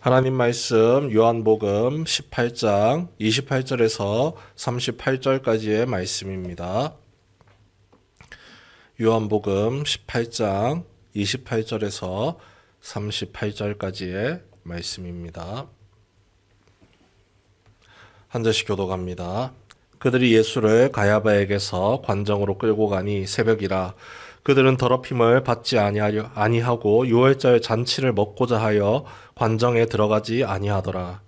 하나님 말씀 요한복음 18장 28절에서 38절까지의 말씀입니다. 요한복음 18장 28절에서 38절까지의 말씀입니다. 한 절씩 교독합니다. 그들이 예수를 가야바에게서 관정으로 끌고 가니 새벽이라. 그들은 더럽힘을 받지 아니하고 유월절 잔치를 먹고자 하여 관정에 들어가지 아니하더라.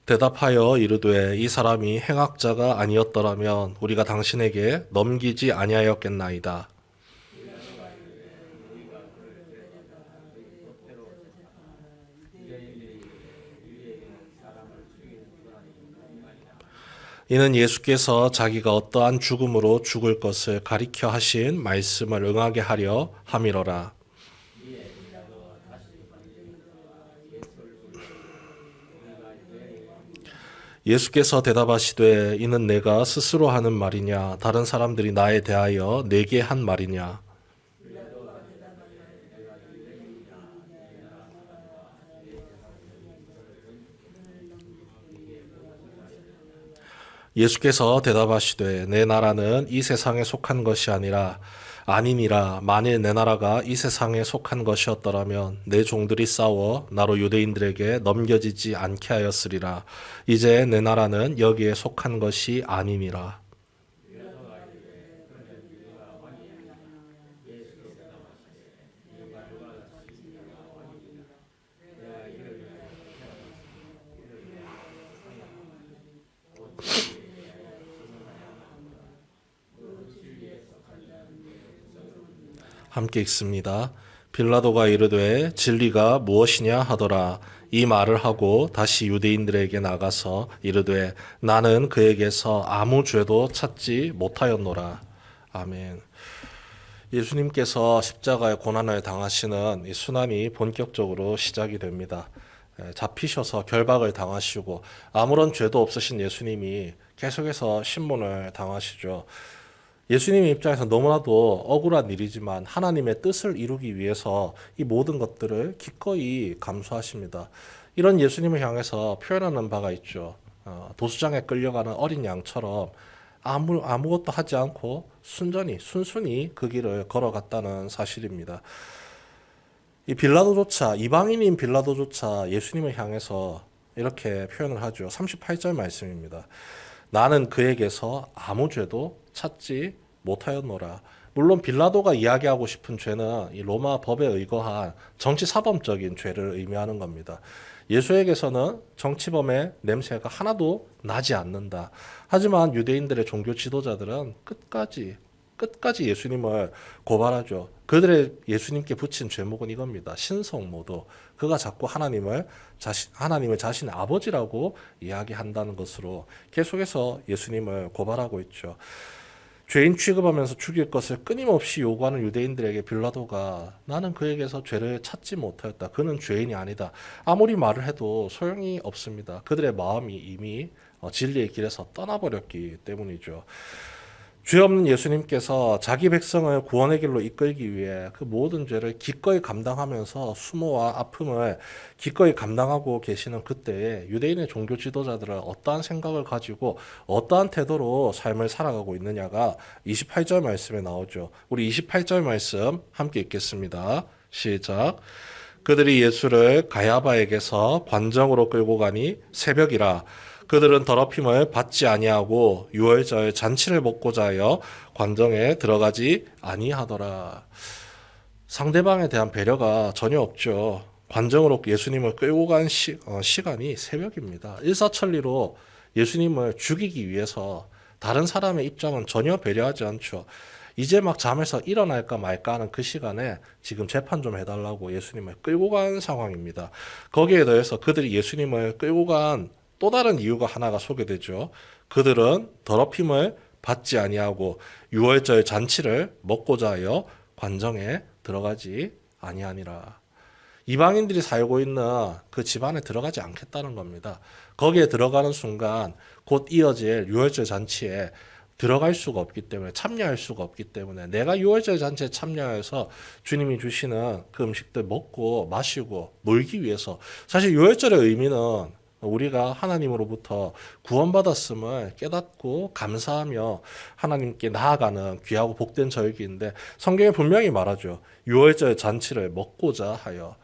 대답하여 이르되 이 사람이 행악자가 아니었더라면 우리가 당신에게 넘기지 아니하였겠나이다. 이는 예수께서 자기가 어떠한 죽음으로 죽을 것을 가리켜 하신 말씀을 응하게 하려 함이로라. 예수께서 대답하시되 이는 내가 스스로 하는 말이냐 다른 사람들이 나에 대하여 내게 한 말이냐. 예수께서 대답하시되 내 나라는 이 세상에 속한 것이 아니니라. 만일 내 나라가 이 세상에 속한 것이었더라면 내 종들이 싸워 나로 유대인들에게 넘겨지지 않게 하였으리라. 이제 내 나라는 여기에 속한 것이 아니니라. 함께 읽습니다. 빌라도가 이르되 진리가 무엇이냐 하더라. 이 말을 하고 다시 유대인들에게 나가서 이르되 나는 그에게서 아무 죄도 찾지 못하였노라. 아멘. 예수님께서 십자가의 고난을 당하시는 이 순환이 본격적으로 시작이 됩니다. 잡히셔서 결박을 당하시고 아무런 죄도 없으신 예수님이 계속해서 신문을 당하시죠. 예수님 입장에서 너무나도 억울한 일이지만 하나님의 뜻을 이루기 위해서 이 모든 것들을 기꺼이 감수하십니다. 이런 예수님을 향해서 표현하는 바가 있죠. 도수장에 끌려가는 어린 양처럼 아무것도 하지 않고 순순히 그 길을 걸어갔다는 사실입니다. 이 빌라도조차, 이방인인 빌라도조차 예수님을 향해서 이렇게 표현을 하죠. 38절 말씀입니다. 나는 그에게서 아무 죄도 찾지 못하였노라. 물론 빌라도가 이야기하고 싶은 죄는 이 로마 법에 의거한 정치사범적인 죄를 의미하는 겁니다. 예수에게서는 정치범의 냄새가 하나도 나지 않는다. 하지만 유대인들의 종교 지도자들은 끝까지 예수님을 고발하죠. 그들의 예수님께 붙인 죄목은 이겁니다. 신성모독. 그가 자꾸 하나님을 자신의 아버지라고 이야기한다는 것으로 계속해서 예수님을 고발하고 있죠. 죄인 취급하면서 죽일 것을 끊임없이 요구하는 유대인들에게 빌라도가 나는 그에게서 죄를 찾지 못하였다. 그는 죄인이 아니다. 아무리 말을 해도 소용이 없습니다. 그들의 마음이 이미 진리의 길에서 떠나버렸기 때문이죠. 죄 없는 예수님께서 자기 백성을 구원의 길로 이끌기 위해 그 모든 죄를 기꺼이 감당하면서 수모와 아픔을 기꺼이 감당하고 계시는 그때에 유대인의 종교 지도자들은 어떠한 생각을 가지고 어떠한 태도로 삶을 살아가고 있느냐가 28절 말씀에 나오죠. 우리 28절 말씀 함께 읽겠습니다. 시작. 그들이 예수를 가야바에게서 관정으로 끌고 가니 새벽이라. 그들은 더럽힘을 받지 아니하고 유월절 잔치를 먹고자 하여 관정에 들어가지 아니하더라. 상대방에 대한 배려가 전혀 없죠. 관정으로 예수님을 끌고 간 시간이 새벽입니다. 일사천리로 예수님을 죽이기 위해서 다른 사람의 입장은 전혀 배려하지 않죠. 이제 막 잠에서 일어날까 말까 하는 그 시간에 지금 재판 좀 해달라고 예수님을 끌고 간 상황입니다. 거기에 더해서 그들이 예수님을 끌고 간 또 다른 이유가 하나가 소개되죠. 그들은 더럽힘을 받지 아니하고 유월절 잔치를 먹고자 하여 관정에 들어가지 아니하니라. 이방인들이 살고 있는 그 집안에 들어가지 않겠다는 겁니다. 거기에 들어가는 순간 곧 이어질 유월절 잔치에 들어갈 수가 없기 때문에 참여할 수가 없기 때문에 내가 유월절 잔치에 참여해서 주님이 주시는 그 음식들 먹고 마시고 놀기 위해서 사실 유월절의 의미는 우리가 하나님으로부터 구원받았음을 깨닫고 감사하며 하나님께 나아가는 귀하고 복된 절기인데 성경에 분명히 말하죠. 유월절 잔치를 먹고자 하여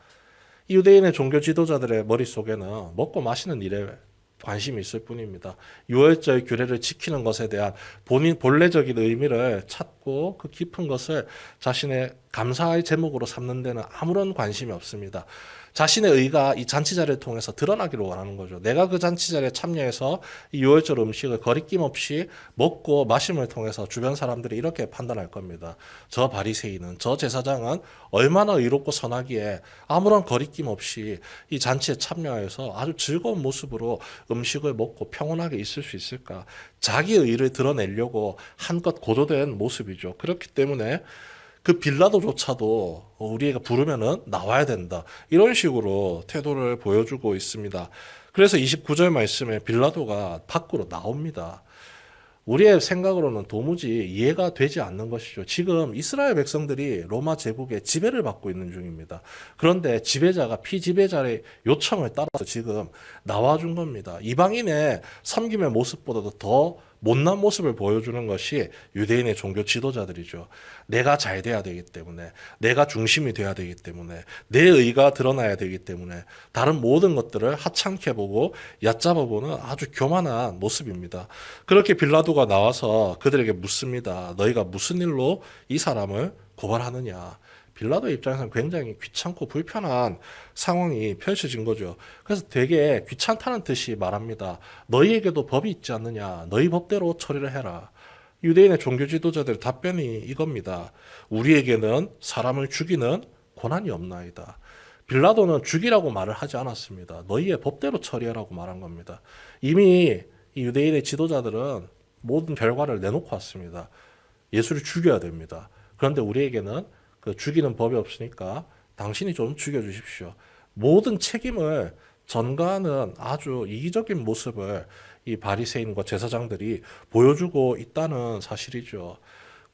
유대인의 종교 지도자들의 머릿속에는 먹고 마시는 일에 관심이 있을 뿐입니다. 유월절 규례를 지키는 것에 대한 본래적인 의미를 찾고 그 깊은 것을 자신의 감사의 제목으로 삼는 데는 아무런 관심이 없습니다. 자신의 의가 이 잔치 자리를 통해서 드러나기를 원하는 거죠. 내가 그 잔치 자리에 참여해서 이 유월절 음식을 거리낌 없이 먹고 마심을 통해서 주변 사람들이 이렇게 판단할 겁니다. 저 바리새인은, 저 제사장은 얼마나 의롭고 선하기에 아무런 거리낌 없이 이 잔치에 참여해서 아주 즐거운 모습으로 음식을 먹고 평온하게 있을 수 있을까? 자기의 의를 드러내려고 한껏 고조된 모습이죠. 그렇기 때문에 그 빌라도조차도 우리가 부르면은 나와야 된다. 이런 식으로 태도를 보여주고 있습니다. 그래서 29절 말씀에 빌라도가 밖으로 나옵니다. 우리의 생각으로는 도무지 이해가 되지 않는 것이죠. 지금 이스라엘 백성들이 로마 제국의 지배를 받고 있는 중입니다. 그런데 지배자가 피지배자의 요청을 따라서 지금 나와준 겁니다. 이방인의 섬김의 모습보다도 더 못난 모습을 보여주는 것이 유대인의 종교 지도자들이죠. 내가 잘 돼야 되기 때문에, 내가 중심이 돼야 되기 때문에, 내 의가 드러나야 되기 때문에 다른 모든 것들을 하찮게 보고 얕잡아 보는 아주 교만한 모습입니다. 그렇게 빌라도가 나와서 그들에게 묻습니다. 너희가 무슨 일로 이 사람을 고발하느냐? 빌라도 입장에서는 굉장히 귀찮고 불편한 상황이 펼쳐진 거죠. 그래서 되게 귀찮다는 뜻이 말합니다. 너희에게도 법이 있지 않느냐? 너희 법대로 처리를 해라. 유대인의 종교 지도자들의 답변이 이겁니다. 우리에게는 사람을 죽이는 권한이 없나이다. 빌라도는 죽이라고 말을 하지 않았습니다. 너희의 법대로 처리하라고 말한 겁니다. 이미 이 유대인의 지도자들은 모든 결과를 내놓고 왔습니다. 예수를 죽여야 됩니다. 그런데 우리에게는 그 죽이는 법이 없으니까 당신이 좀 죽여주십시오. 모든 책임을 전가하는 아주 이기적인 모습을 이 바리새인과 제사장들이 보여주고 있다는 사실이죠.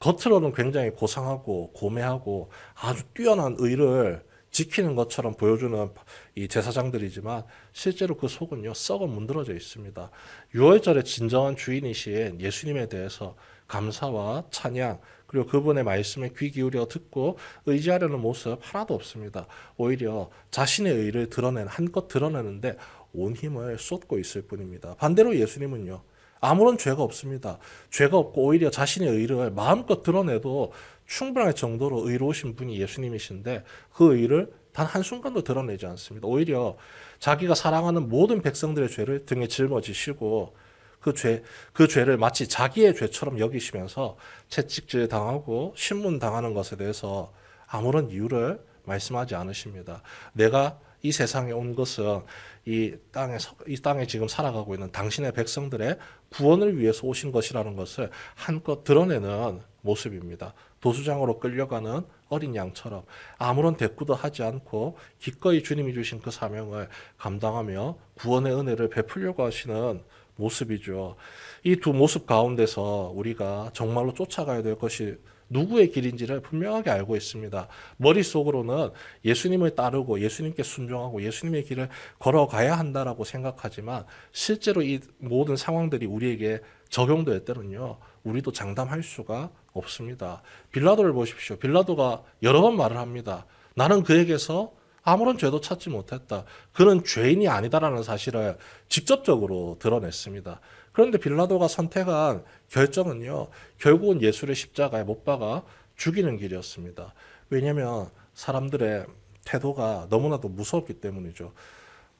겉으로는 굉장히 고상하고 고매하고 아주 뛰어난 의를 지키는 것처럼 보여주는 이 제사장들이지만 실제로 그 속은요 썩어 문드러져 있습니다. 유월절의 진정한 주인이신 예수님에 대해서 감사와 찬양 그리고 그분의 말씀에 귀 기울여 듣고 의지하려는 모습 하나도 없습니다. 오히려 자신의 의를 한껏 드러내는데 온 힘을 쏟고 있을 뿐입니다. 반대로 예수님은요. 아무런 죄가 없습니다. 죄가 없고 오히려 자신의 의를 마음껏 드러내도 충분할 정도로 의로우신 분이 예수님이신데 그 의를 단 한순간도 드러내지 않습니다. 오히려 자기가 사랑하는 모든 백성들의 죄를 등에 짊어지시고 그 죄를 마치 자기의 죄처럼 여기시면서 채찍질 당하고 신문 당하는 것에 대해서 아무런 이유를 말씀하지 않으십니다. 내가 이 세상에 온 것은 이 땅에 지금 살아가고 있는 당신의 백성들의 구원을 위해서 오신 것이라는 것을 한껏 드러내는 모습입니다. 도수장으로 끌려가는 어린 양처럼 아무런 대꾸도 하지 않고 기꺼이 주님이 주신 그 사명을 감당하며 구원의 은혜를 베풀려고 하시는 모습이죠. 이 두 모습 가운데서 우리가 정말로 쫓아가야 될 것이 누구의 길인지를 분명하게 알고 있습니다. 머릿속으로는 예수님을 따르고 예수님께 순종하고 예수님의 길을 걸어가야 한다라고 생각하지만 실제로 이 모든 상황들이 우리에게 적용될 때는요. 우리도 장담할 수가 없습니다. 빌라도를 보십시오. 빌라도가 여러 번 말을 합니다. 나는 그에게서 아무런 죄도 찾지 못했다. 그는 죄인이 아니다라는 사실을 직접적으로 드러냈습니다. 그런데 빌라도가 선택한 결정은요. 결국은 예수를 십자가에 못 박아 죽이는 길이었습니다. 왜냐하면 사람들의 태도가 너무나도 무서웠기 때문이죠.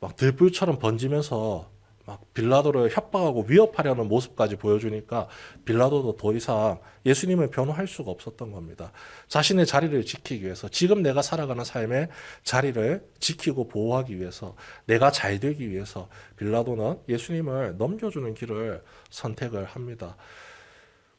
막 들불처럼 번지면서 막 빌라도를 협박하고 위협하려는 모습까지 보여주니까 빌라도도 더 이상 예수님을 변호할 수가 없었던 겁니다. 자신의 자리를 지키기 위해서 지금 내가 살아가는 삶의 자리를 지키고 보호하기 위해서 내가 잘 되기 위해서 빌라도는 예수님을 넘겨주는 길을 선택을 합니다.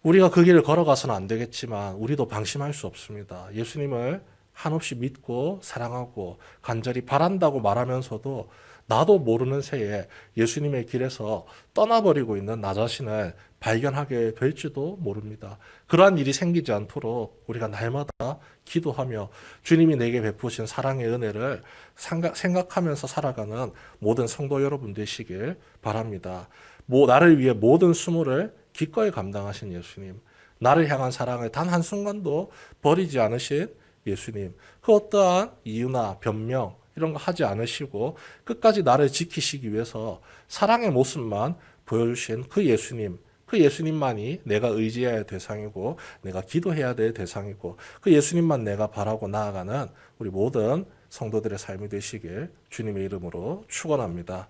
우리가 그 길을 걸어가서는 안 되겠지만 우리도 방심할 수 없습니다. 예수님을 한없이 믿고 사랑하고 간절히 바란다고 말하면서도 나도 모르는 새에 예수님의 길에서 떠나버리고 있는 나 자신을 발견하게 될지도 모릅니다. 그러한 일이 생기지 않도록 우리가 날마다 기도하며 주님이 내게 베푸신 사랑의 은혜를 생각하면서 살아가는 모든 성도 여러분 되시길 바랍니다. 나를 위해 모든 수모를 기꺼이 감당하신 예수님, 나를 향한 사랑을 단 한순간도 버리지 않으신 예수님, 그 어떠한 이유나 변명 이런 거 하지 않으시고 끝까지 나를 지키시기 위해서 사랑의 모습만 보여주신 그 예수님, 그 예수님만이 내가 의지해야 할 대상이고 내가 기도해야 될 대상이고 그 예수님만 내가 바라고 나아가는 우리 모든 성도들의 삶이 되시길 주님의 이름으로 축원합니다.